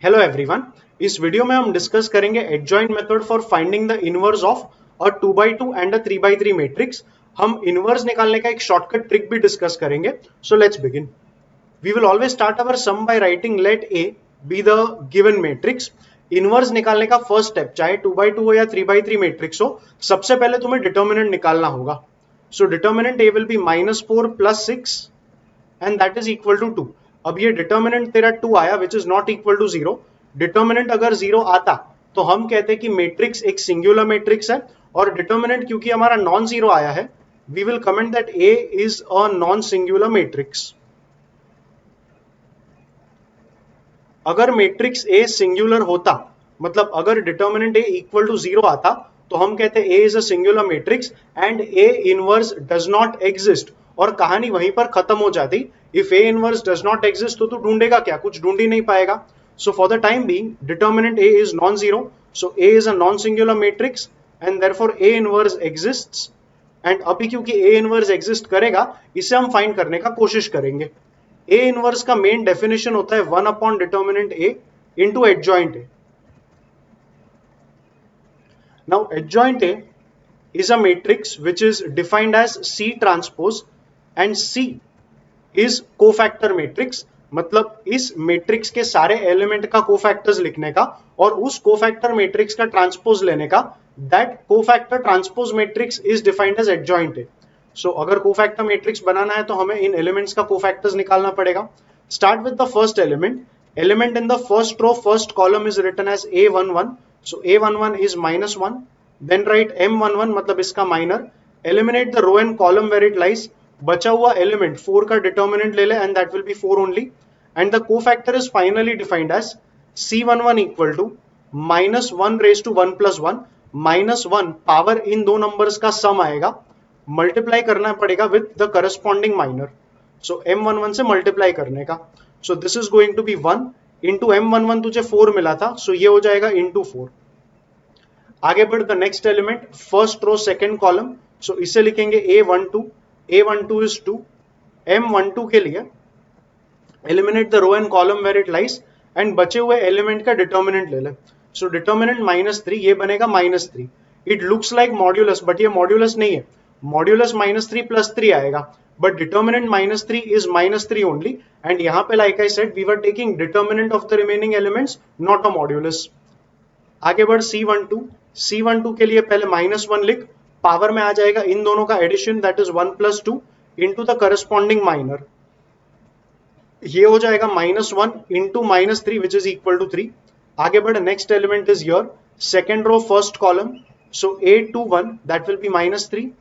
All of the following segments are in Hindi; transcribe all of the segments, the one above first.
Hello everyone. इस वीडियो में हम डिस्कस करेंगे adjoint method for finding the inverse of a 2x2 and a 3x3 matrix. हम इनवर्स निकालने का एक शॉर्टकट ट्रिक भी डिस्कस करेंगे। So let's begin. We will always start our sum by writing let A be the given matrix. Inverse निकालने का फर्स्ट स्टेप, चाहे 2x2 हो या 3x3 मैट्रिक्स हो, सबसे पहले तुम्हें डिटर्मिनेंट निकालना होगा। So determinant A will be -4 + 6 and that is equal to 2। अब ये डिटर्मिनेंट तेरा 2 आया which is not equal to 0। Determinant अगर 0 आता तो हम कहते हैं कि मैट्रिक्स एक सिंगुलर मैट्रिक्स है, और डिटर्मिनेंट क्योंकि हमारा नॉन जीरो आया है, we will comment that A is a non singular matrix. अगर मैट्रिक्स ए सिंगुलर होता, मतलब अगर डिटर्मिनेंट ए इक्वल टू 0 आता, तो हम कहते हैं A is a singular matrix and A inverse does not exist, और कहानी वहीं पर खत्म हो जाती। If A inverse does not exist तो तू ढूंढेगा क्या? कुछ ढूंढ ही नहीं पाएगा। So for the time being determinant A is non zero, so A is a non singular matrix and therefore A inverse exists. And अभी क्योंकि ए इनवर्स एग्जिस्ट करेगा, इसे हम फाइंड करने का कोशिश करेंगे। ए इनवर्स का मेन डेफिनेशन होता है 1 upon determinant A into adjoint A. Now adjoint A is a matrix which is defined as C transpose and C is cofactor matrix. मतलब इस मैट्रिक्स के सारे एलिमेंट का कोफैक्टर्स लिखने का और उस कोफैक्टर मैट्रिक्स का ट्रांसपोज लेने का, that cofactor transpose matrix is defined as adjoint A. So अगर कोफैक्टर मैट्रिक्स बनाना है तो हमें इन एलिमेंट्स का कोफैक्टर्स निकालना पड़ेगा। Start with the first element. Element in the first row first column is written as a11, so a11 is -1। Then write m11, मतलब इसका minor. Eliminate the row and column where it lies. बचा हुआ एलिमेंट 4 का डिटर्मिनेंट ले ले and that will be 4 only. And the cofactor is finally defined as c11 equal to -1 raise to 1 + 1। -1 power इन दो नंबर्स का सम आएगा, मल्टीप्लाई करना पड़ेगा with the corresponding minor. So m11 से मल्टीप्लाई करने का। So this is going to be 1 into m11, तुझे 4 मिला था, सो ये हो जाएगा इंटू 4। आगे बढ़ the next element first row second column, so इसे लिखेंगे a12। a12 is 2। m12 के लिए eliminate the row and column where it lies and बचे हुए एलिमेंट का डिटर्मिनेंट ले ले। सो डिटर्मिनेंट -3, ये बनेगा -3। It looks like modulus, but ये मॉड्यूलस नहीं है। मॉड्यूलस -3 + 3 आएगा, but determinant -3 is -3 only. And यहाँ पे like I said we were taking determinant of the remaining elements, not a modulus. आगे बढ़ c12। c12 के लिए पहले -1 लिख, पावर में आ जाएगा इन दोनों का addition, that is 1 + 2 into the corresponding minor. ये हो जाएगा -1 into -3 which is equal to 3। आगे बढ़, next element is your second row first column, so a21 that will be -3।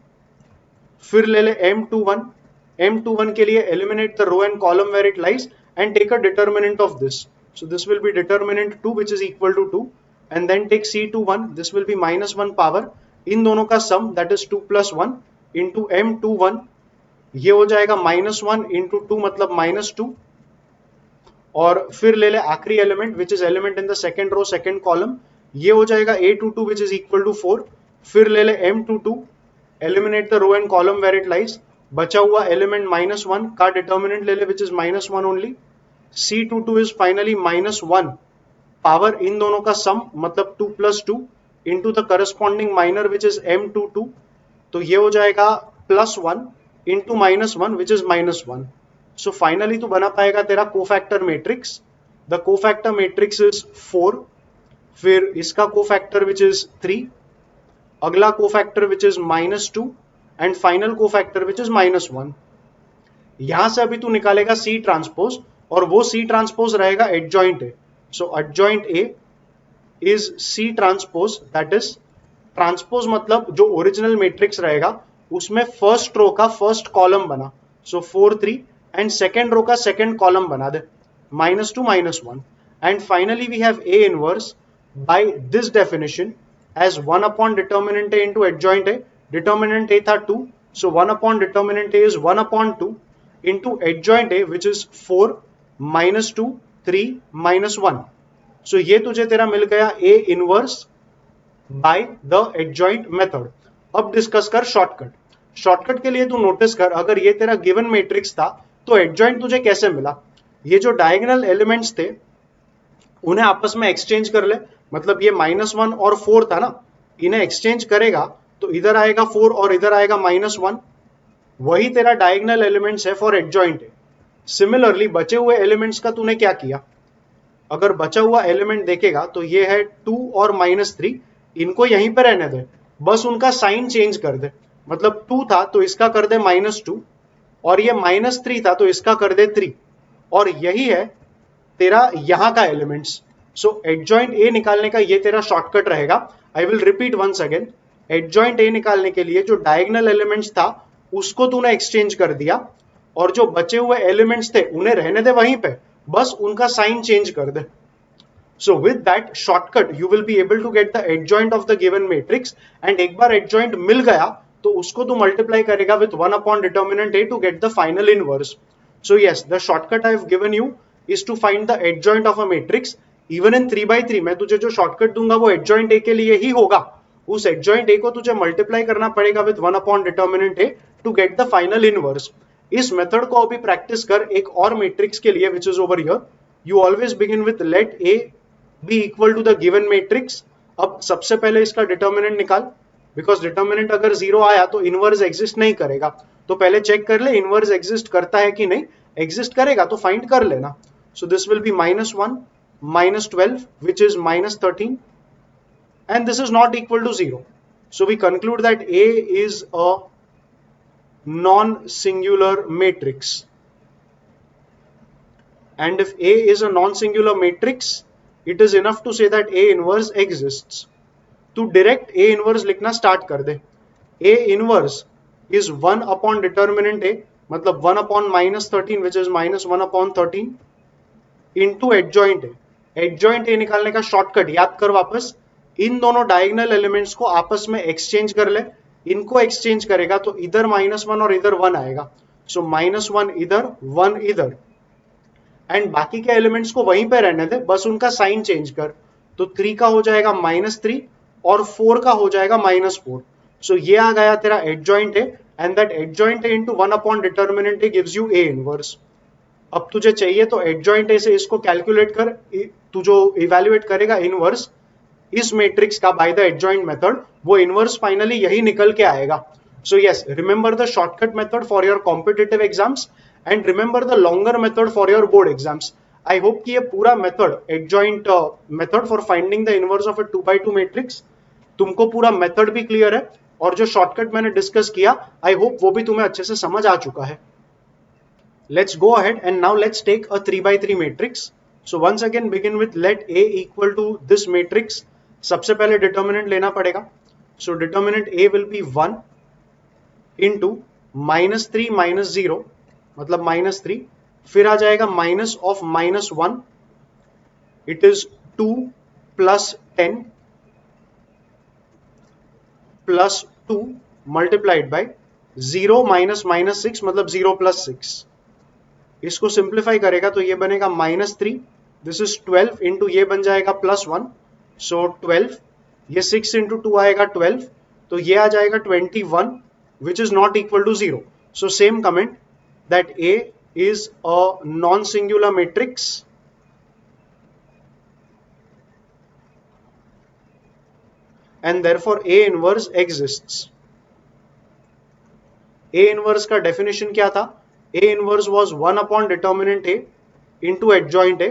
फिर ले ले m21। m21 के लिए eliminate the row and column where it lies and take a determinant of this, so this will be determinant 2 which is equal to 2। And then take c21, this will be -1 power इन दोनों का सम, दैट इज 2 + 1 इंटू m21। ये हो जाएगा -1 इंटू 2, मतलब -2। और फिर ले ले आखिरी element which is element in the second row second column, ये हो जाएगा a22 which is equal to 4। फिर ले ले m22, eliminate the row and column where it lies. बचा हुआ एलिमेंट -1 का डिटर्मिनेंट ले ले which is -1 only. c22 is finally -1 power इन दोनों का सम, मतलब 2 + 2 into the corresponding minor which is m22। तो ये हो जाएगा +1 into -1 which is -1। So finally तू बना पाएगा तेरा cofactor matrix. The cofactor matrix is 4, फिर इसका कोफैक्टर विच इज 3, अगला cofactor which is -2 and final cofactor which is -1। यहां से अभी तू निकालेगा सी ट्रांसपोज, और वो सी ट्रांसपोज रहेगा adjoint A. So adjoint A is C transpose, that is transpose मतलब जो ओरिजिनल मैट्रिक्स रहेगा उसमें फर्स्ट रो का फर्स्ट कॉलम बना, सो 4 3, एंड सेकेंड रो का सेकेंड कॉलम बना दे, -2 -1। And finally we have A inverse by this definition as 1 upon determinant A into adjoint A. Determinant A था 2, so 1 upon determinant A is 1 upon 2 into adjoint A which is 4 -2 3 -1। सो ये तुझे तेरा मिल गया A inverse by the adjoint method. अब डिस्कस कर शॉर्टकट। शॉर्टकट के लिए तू नोटिस कर, अगर ये तेरा गिवन मैट्रिक्स था तो एडजॉइंट तुझे कैसे मिला। ये जो डायगोनल एलिमेंट्स थे उन्हें आपस में एक्सचेंज कर ले, मतलब ये -1 और 4 था ना, इन्हें एक्सचेंज करेगा तो इधर आएगा 4 और इधर आएगा -1, वही तेरा डायगोनल एलिमेंट्स है फॉर एडजॉइंट है। सिमिलरली बचे हुए एलिमेंट्स का तूने क्या किया, अगर बचा हुआ एलिमेंट देखेगा तो ये है 2 और -3, इनको यहीं पे रहने दे, बस उनका साइन चेंज कर दे, मतलब 2 था तो इसका कर दे -2 और ये -3 था तो इसका कर दे 3, और यही है तेरा यहां का एलिमेंट्स। सो एडजॉइंट ए निकालने का ये तेरा शॉर्टकट रहेगा। I will repeat once again, adjoint A निकालने के लिए जो डायगोनल एलिमेंट्स था उसको तूने एक्सचेंज कर दिया, और जो बचे हुए एलिमेंट्स थे उन्हें रहने दे वहीं पे, बस उनका साइन चेंज कर दे। So with that shortcut you will be able to get the adjoint of the given matrix, and एक बार adjoint मिल गया तो उसको तू multiply करेगा with 1 upon determinant A to get the final inverse. So yes, the shortcut I have given you is to find the adjoint of a matrix. Even in 3 by 3 मैं तुझे जो shortcut दूंगा वो adjoint A के लिए ही होगा, उस adjoint A को तुझे multiply करना पड़ेगा with 1 upon determinant A to get the final inverse. इस मेथड को अभी प्रैक्टिस कर एक और मैट्रिक्स के लिए which is over here. You always begin with let A be equal to the given matrix. अब सबसे पहले इसका डिटर्मिनेंट निकाल, बिकॉज डिटर्मिनेंट अगर 0 आया तो इनवर्स एग्जिस्ट नहीं करेगा, तो पहले चेक कर ले इनवर्स एग्जिस्ट करता है कि नहीं, एग्जिस्ट करेगा तो फाइंड कर लेना। सो this will be -1 -12 which is -13 and this is not equal to 0. So we conclude that A is a non-singular matrix, and if A is a non-singular matrix it is enough to say that A inverse exists. तो डायरेक्ट A inverse लिखना स्टार्ट कर दे। A inverse is 1 upon determinant A, मतलब 1 upon -13 which is -1 upon 13 into adjoint A. adjoint A निकालने का शॉर्टकट याद कर वापस, इन दोनों डायगोनल एलिमेंट्स को आपस में एक्सचेंज कर ले, इनको एक्सचेंज करेगा तो इधर -1 और इधर 1 आएगा, सो -1 इधर 1 इधर, एंड बाकी के एलिमेंट्स को वहीं पे रहने दे, बस उनका साइन चेंज कर, तो 3 का हो जाएगा -3 और 4 का हो जाएगा -4। सो ये आ गया तेरा एडजॉइंट है, एंड दैट एडजॉइंट है into 1 upon determinant gives U A inverse. अब तुझे चाहिए तो एडजॉइंट ए से इसको कैलकुलेट कर, तू जो इवेल्युएट करेगा इनवर्स इस मैट्रिक्स का बाय द एडजॉइंट मेथड, वो इनवर्स फाइनली यही निकल के आएगा। So yes, remember the shortcut method for your competitive exams and remember the longer method for your board exams. I hope कि ये पूरा method adjoint method for finding the inverse of a 2 by 2 matrix तुमको पूरा मेथड भी क्लियर है, और जो शॉर्टकट मैंने डिस्कस किया आई होप वो भी तुम्हें अच्छे से समझ आ चुका है। Let's go ahead and now let's take a 3 by 3 matrix. So once again begin with let A equal to this matrix. सबसे पहले डिटर्मिनेंट लेना पड़ेगा, so determinant A will be 1 into -3 -0 मतलब -3, फिर आ जाएगा minus of -1, it is 2 + 10 + 2 multiplied by 0 - -6 मतलब 0 + 6। इसको सिंप्लीफाई करेगा तो ये बनेगा -3, दिस इज 12 इंटू ये बन जाएगा +1, सो 12, ये 6 इंटू 2 आएगा 12, तो ये आ जाएगा 21 which is not equal to 0। So same comment that A is a non-singular matrix and therefore A inverse exists. A inverse का definition क्या था? A inverse was 1 upon determinant A into adjoint A,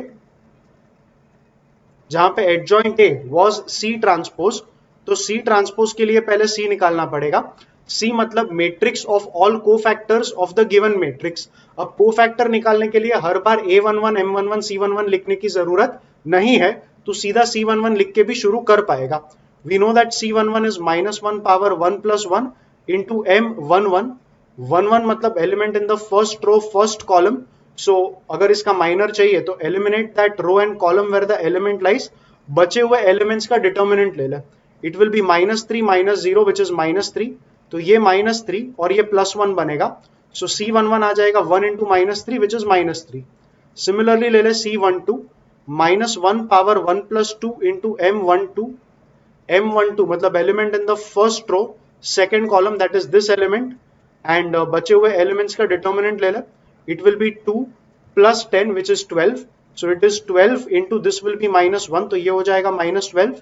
जहां पे adjoint A was C transpose, तो C transpose के लिए पहले C निकालना पड़ेगा। C मतलब matrix of all cofactors of the given matrix. अब कोफैक्टर निकालने के लिए हर बार A11 M11 C11 लिखने की जरूरत नहीं है, तो सीधा C11 लिख के भी शुरू कर पाएगा। We know that C11 is -1 power 1 + 1 into M11, 11 मतलब element in the first row first column, so अगर इसका माइनर चाहिए तो eliminate that row and column where the element lies, बचे हुए एलिमेंट्स का डिटर्मिनेंट ले ले, it will be -3 - 0 which is -3, तो ये -3 और ये +1 बनेगा, सो C11 आ जाएगा 1 इंटू -3 विच इज -3। सिमिलरली ले ले C12 -1 power 1 + 2 into M12, M12 मतलब element in the first row second column that is this element, and बचे हुए एलिमेंट्स का डिटर्मिनेंट ले ले, it will be 2 + 10 which is 12, so it is 12 into this will be -1, तो ये हो जाएगा -12.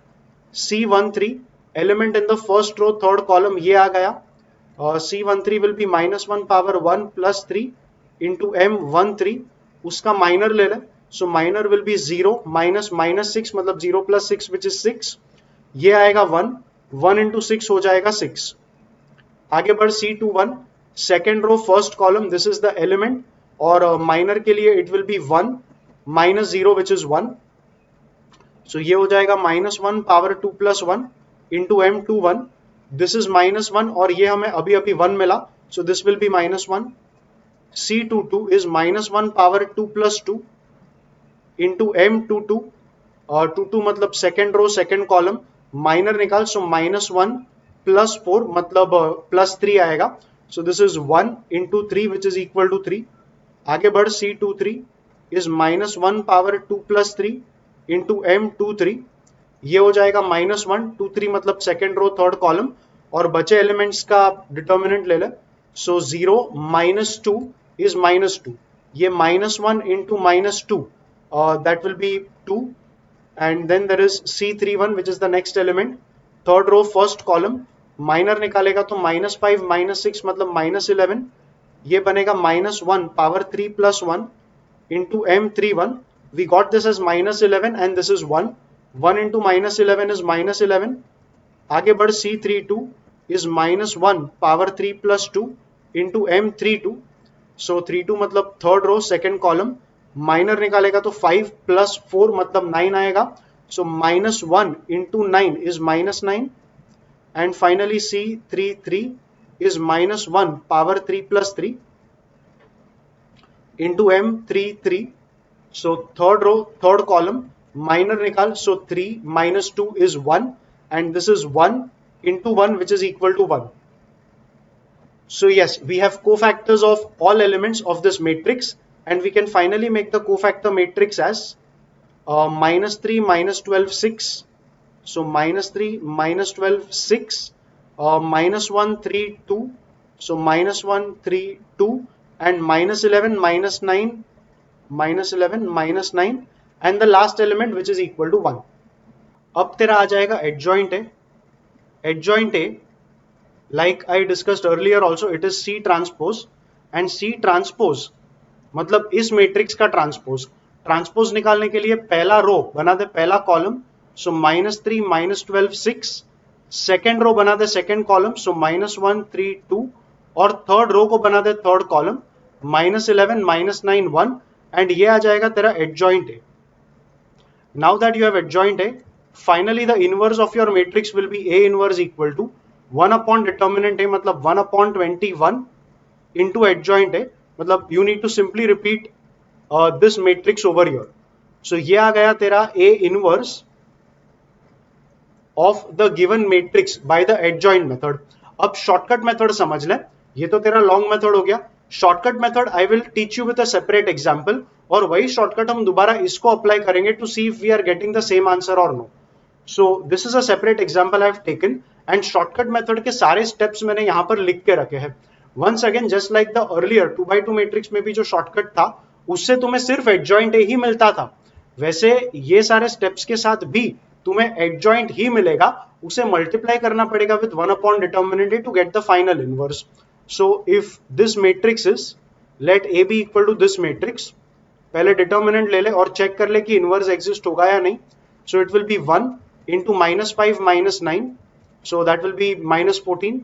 C13 element in the first row third column ये आ गया. C13 will be -1 power 1 plus 3 into M13, उसका माइनर ले लें. सो माइनर विल बी 0 माइनस -6 मतलब 0 प्लस 6 विच इज 6. ये आएगा 1, 1 इंटू 6 हो जाएगा 6. आगे बढ़ C21 second row first column, this is the element, और माइनर के लिए it will be 1 minus 0 which is 1. सो ये हो जाएगा -1 power 2 plus 1 into M21, this is -1 और ये हमें अभी अभी 1 मिला, so this will be -1. C22 is -1 power 2 plus 2 into M22, और 22 मतलब second row second column, minor निकाल, सो -1 प्लस 4 मतलब प्लस 3 आएगा. So this is 1 into 3 which is equal to 3. आगे बढ़ C23 is -1 power 2 plus 3 into M23, ये हो जाएगा -1, 2 3 मतलब सेकेंड रो थर्ड कॉलम, और बचे एलिमेंट्स का डिटर्मिनेंट ले ले. सो 0 -2 is -2, ये -1 into -2, that will be 2. And then there is C31 which is the next element, third row first column, minor निकालेगा तो -5 -6 मतलब -11, ये बनेगा -1 power 3 plus 1 into M31. We got this as -11 and this is 1. 1 into -11 is -11. आगे बढ़ C32 is -1 power 3 plus 2 into M32. So 32 मतलब third row second column, minor निकालेगा तो 5 प्लस 4 मतलब 9 आएगा. So -1 into 9 is -9. And finally C33 is -1 power 3 plus 3 into M33. So third row third column, minor निकाल, so 3 -2 is 1 and this is 1 into 1 which is equal to 1. So yes, we have cofactors of all elements of this matrix, and we can finally make the cofactor matrix as -3 -12 6. So -3 -12 6, -1 3 2, so -1 3 2, and -11 -9, -11 -9, and the last element which is equal to 1. अब तेरा आ जाएगा adjoint A. Adjoint A, like I discussed earlier also, it is C transpose, and C transpose मतलब इस मैट्रिक्स का ट्रांसपोज. ट्रांसपोज निकालने के लिए पहला रो बना दे पहला कॉलम, सो -3 -12 6. सेकेंड रो बना दे सेकेंड कॉलम, सो -1 3 2, और थर्ड रो को बना दे थर्ड कॉलम, -11 -9 1, एंड ये आ जाएगा तेरा adjoint A. Now that you have adjoint A, finally the inverse of your matrix will be A inverse equal to 1 upon determinant A मतलब 1 अपॉन 21 इंटू एडजॉइंट ए, मतलब you need to simply repeat this matrix over here. So ये आ गया तेरा A inverse of the given matrix by the adjoint method. अब शॉर्टकट मेथड समझ ले, ये तो तेरा लॉन्ग मेथड हो गया. Shortcut method I will teach you with a separate example, और वही शॉर्टकट हम दोबारा इसको अप्लाई करेंगे to see if we are getting the same answer और no. So this is a separate example I have taken, and shortcut method के सारे स्टेप्स मैंने यहां पर लिख के रखे हैं. Once again just like the earlier 2x2 matrix में भी जो शॉर्टकट था उससे तुम्हें सिर्फ एडजॉइंट ए ही मिलता था, वैसे ये सारे स्टेप्स के साथ भी तुम्हें एडजॉइंट ही मिलेगा, उसे मल्टीप्लाई करना पड़ेगा with 1 upon determinant A to get the final inverse. So if this matrix is, let A B equal to this matrix, पहले डिटर्मिनेंट ले ले और चेक कर ले कि इनवर्स एग्जिस्ट होगा या नहीं. So it will be 1 into -5 -9, so that will be -14,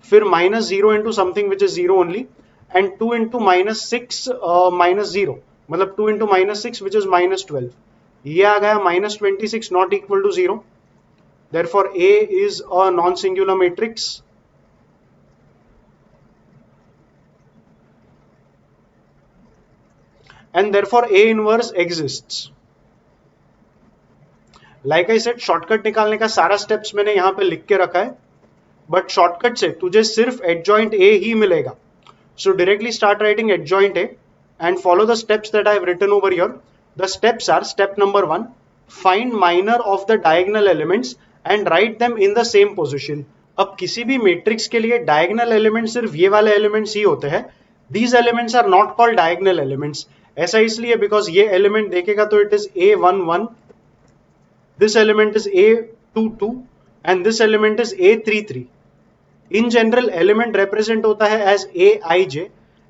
फिर -0 into something which is 0 only, and 2 into -6 -0 मतलब 2 into -6 which is -12, ये आ गया -26 not equal to 0. therefore A is a non-singular matrix. and therefore A inverse exists. Like I said, shortcut निकालने का सारा स्टेप्स मैंने यहां पे लिख के रखा है, बट शॉर्टकट से तुझे सिर्फ एडजॉइंट ए ही मिलेगा. So directly start writing adjoint A and follow the steps that I have written over here. The steps are, step number 1, find minor of the diagonal elements and write them in the same position. अब किसी भी मैट्रिक्स के लिए डायगोनल एलिमेंट सिर्फ ये वाले एलिमेंट्स ही होते हैं. These elements are not called diagonal elements. ऐसा इसलिए बिकॉज ये एलिमेंट देखेगा तो it is A11, this element is A22 and this element is A33. In general element represent होता है as Aij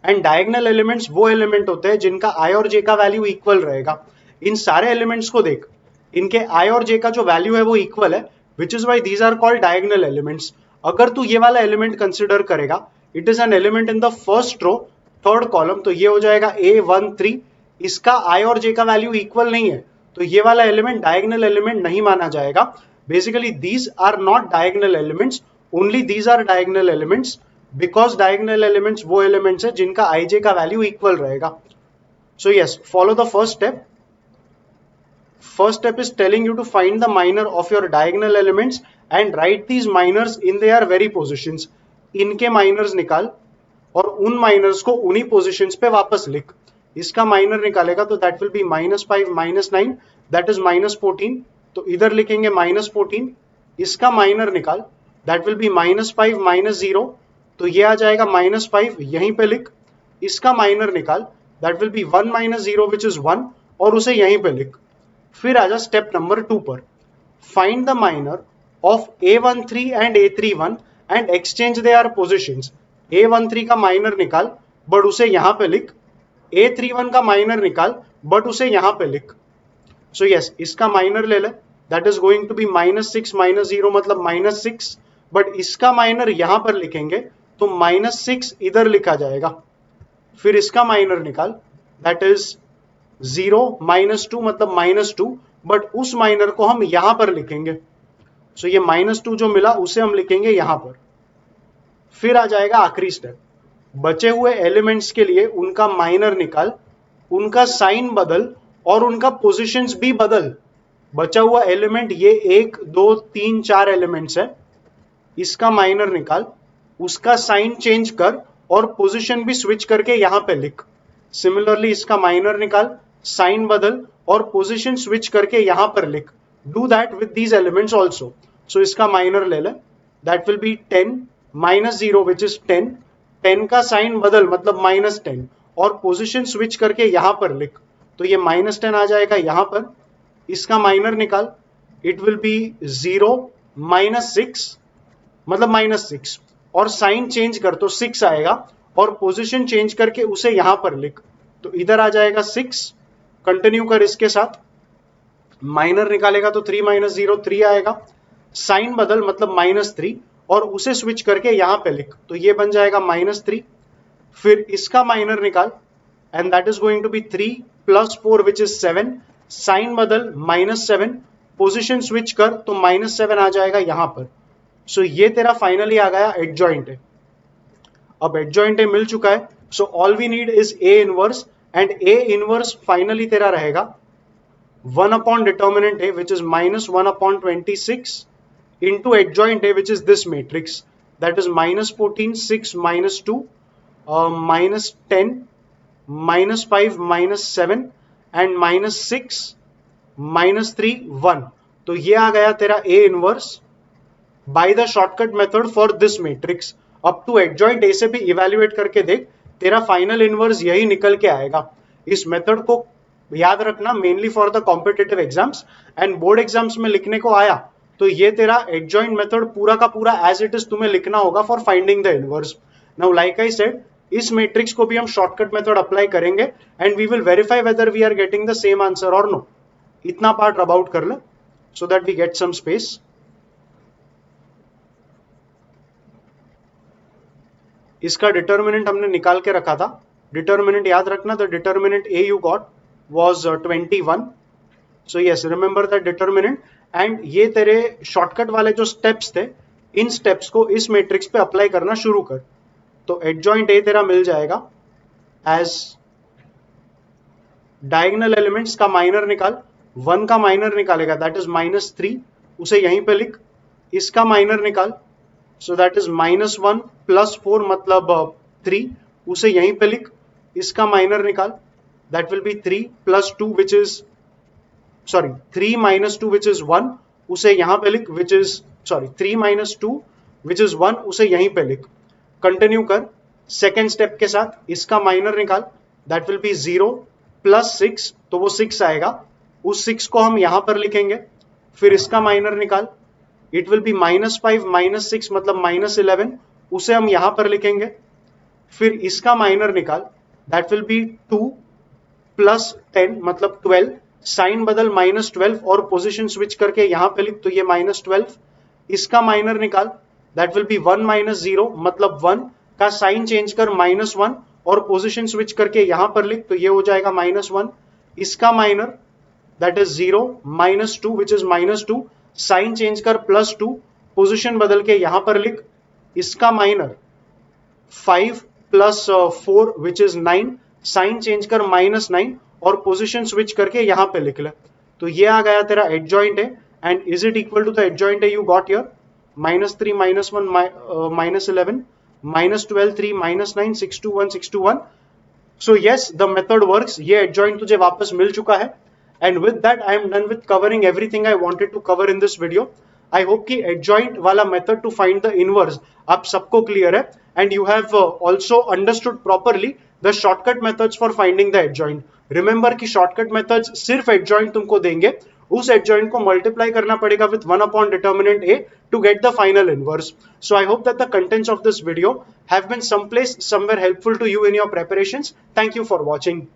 and diagonal elements वो एलिमेंट होते हैं जिनका I और J का वैल्यू इक्वल रहेगा. इन सारे एलिमेंट्स को देख, इनके I और J का जो वैल्यू है वो इक्वल है, which is why these are called diagonal elements. अगर तू ये वाला एलिमेंट कंसिडर करेगा, it is an element in the first row third column, तो ये हो जाएगा A13. इसका I और J का वैल्यू इक्वल नहीं है, तो ये वाला एलिमेंट डायगोनल एलिमेंट नहीं माना जाएगा. Basically these are not diagonal elements, only these are diagonal elements because diagonal elements वो एलिमेंट्स है जिनका IJ का वैल्यू इक्वल रहेगा. So yes, follow the first step. First step is telling you to find the minor of your diagonal elements and write these minors in their very positions. इनके minors निकाल और उन minors को उन्हीं positions पे वापस लिख. इसका minor निकालेगा तो that will be -5 -9, that is -14. तो इधर लिखेंगे -14. इसका minor निकाल, that will be -5 -0. तो ये आ जाएगा -5, यहीं पे लिख. इसका minor निकाल, that will be 1 -0 which is 1, और उसे यहीं पे लिख. फिर आजा स्टेप नंबर 2 पर. Find the minor of A13 and A31 and exchange there positions. A13 का माइनर निकाल बट उसे यहां पे लिख. A31 का माइनर निकाल बट उसे यहां पे लिख. सो यस, इसका माइनर ले ले, that is going to be -6 -0 मतलब -6, बट इसका माइनर यहां पर लिखेंगे तो -6 इधर लिखा जाएगा. फिर इसका माइनर निकाल, दैट इज 0 -2 मतलब -2, बट उस माइनर को हम यहां पर लिखेंगे. सो ये -2 जो मिला उसे हम लिखेंगे यहां पर. फिर आ जाएगा आखिरी स्टेप. बचे हुए एलिमेंट्स के लिए उनका माइनर निकाल, उनका साइन बदल और उनका पोजीशंस भी बदल. बचा हुआ एलिमेंट ये 1 2 3 4 एलिमेंट्स है. इसका माइनर निकाल, उसका साइन चेंज कर और पोजीशन भी स्विच करके यहां पे लिख. सिमिलरली इसका माइनर निकाल, साइन बदल और पोजीशन स्विच करके यहां पर लिख. Do that with these elements also. So इसका माइनर ले ले, that will be 10 -0 which is 10. 10 का साइन बदल मतलब -10 और पोजीशन स्विच करके यहां पर लिख. तो ये -10 आ जाएगा यहां पर. इसका माइनर निकाल, इट विल बी 0 -6 मतलब -6 और साइन चेंज कर तो 6 आएगा और पोजीशन चेंज करके उसे यहां पर लिख. तो इधर आ जाएगा 6. कंटिन्यू कर इसके साथ. माइनर निकालेगा तो 3 -0 3 आएगा. साइन बदल मतलब -3 और उसे स्विच करके यहां पे लिख. तो ये बन जाएगा -3. फिर इसका माइनर निकाल and that is going to be 3 + 4 which is 7. Sign बदल -7, पोजीशन स्विच कर तो -7 आ जाएगा यहां पर. सो ये तेरा फाइनली आ गया एडजॉइंट है. अब एडजॉइंट मिल चुका है. So all we need is A inverse and A inverse finally तेरा रहेगा 1 upon determinant A which is -1 upon 26 into adjoint A which is this matrix, that is -14 6 -2 -10 -5 -7 and -6 -3 1. तो ये आ गया तेरा A inverse by the shortcut method for this matrix. अब तू एडजॉइंट ए से भी इवेल्युएट करके देख, तेरा फाइनल इनवर्स यही निकल के आएगा. इस मेथड को याद रखना mainly for the competitive exams and board exams में लिखने को आया तो ये तेरा एडजॉइंट मेथड पूरा का पूरा एज इट इज तुम्हें लिखना होगा for finding the inverse. Now like I said, इस मैट्रिक्स को भी हम शॉर्टकट मेथड अप्लाई करेंगे and we will verify whether we are getting the same answer और नो. इतना पार्ट रब आउट कर ले so that we get some space. इसका डिटर्मिनेंट हमने निकाल के रखा था. डिटर्मिनेंट याद रखना, the determinant A you got was 21. So yes, remember the determinant. And ये तेरे शॉर्टकट वाले जो स्टेप्स थे, इन स्टेप्स को इस मैट्रिक्स पे अप्लाई करना शुरू कर. तो एडजॉइंट A तेरा मिल जाएगा एज डायगोनल एलिमेंट्स का माइनर निकाल. 1 का माइनर निकालेगा दैट इज -3, उसे यहीं पे लिख. इसका माइनर निकाल, सो दैट इज -1 + 4 मतलब 3, उसे यहीं पे लिख. इसका माइनर निकाल, that will be 3 + 2 which is 3 - 2 which is 1, उसे यहां पे लिख. विच इज 3 - 2 विच इज 1, उसे यहीं पे लिख. कंटिन्यू कर सेकेंड स्टेप के साथ. इसका माइनर निकाल, दैट विल बी 0 प्लस 6, तो वो 6 आएगा, उस 6 को हम यहां पर लिखेंगे, फिर इसका माइनर निकाल, इट विल बी -5 -6 मतलब -11, उसे हम यहां पर लिखेंगे, फिर इसका माइनर निकाल, दैट विल बी 2 प्लस 10 मतलब 12, साइन बदल -12 और पोजीशन स्विच करके यहां पे लिख, तो ये -12, इसका माइनर निकाल, दैट विल बी 1 -0 मतलब 1 का साइन चेंज कर -1 और पोजीशन स्विच करके यहां पर लिख, तो ये हो जाएगा -1, इसका minor that is 0 -2 which is -2, sign change कर +2, पोजीशन बदल के यहां पर लिख, इसका minor 5 plus 4 which is 9, sign change कर -9 और पोजीशन स्विच करके यहां पे लिख ले, तो ये आ गया तेरा एडजॉइंट है, and is it equal to the adjoint है you got here, -3 -1 -11 -12 3 -9 6 2 1 6 2 1. So yes, the method works. ये adjoint तुझे वापस मिल चुका है. And with that, I am done with covering everything I wanted to cover in this video. I hope कि adjoint वाला method to find the inverse आप सबको clear है. And you have also understood properly the shortcut methods for finding the adjoint. Remember कि shortcut methods सिर्फ adjoint तुमको देंगे. उस adjoint को multiply करना पड़ेगा with 1 upon determinant A to get the final inverse. So I hope that the contents of this video have been someplace somewhere helpful to you in your preparations. Thank you for watching.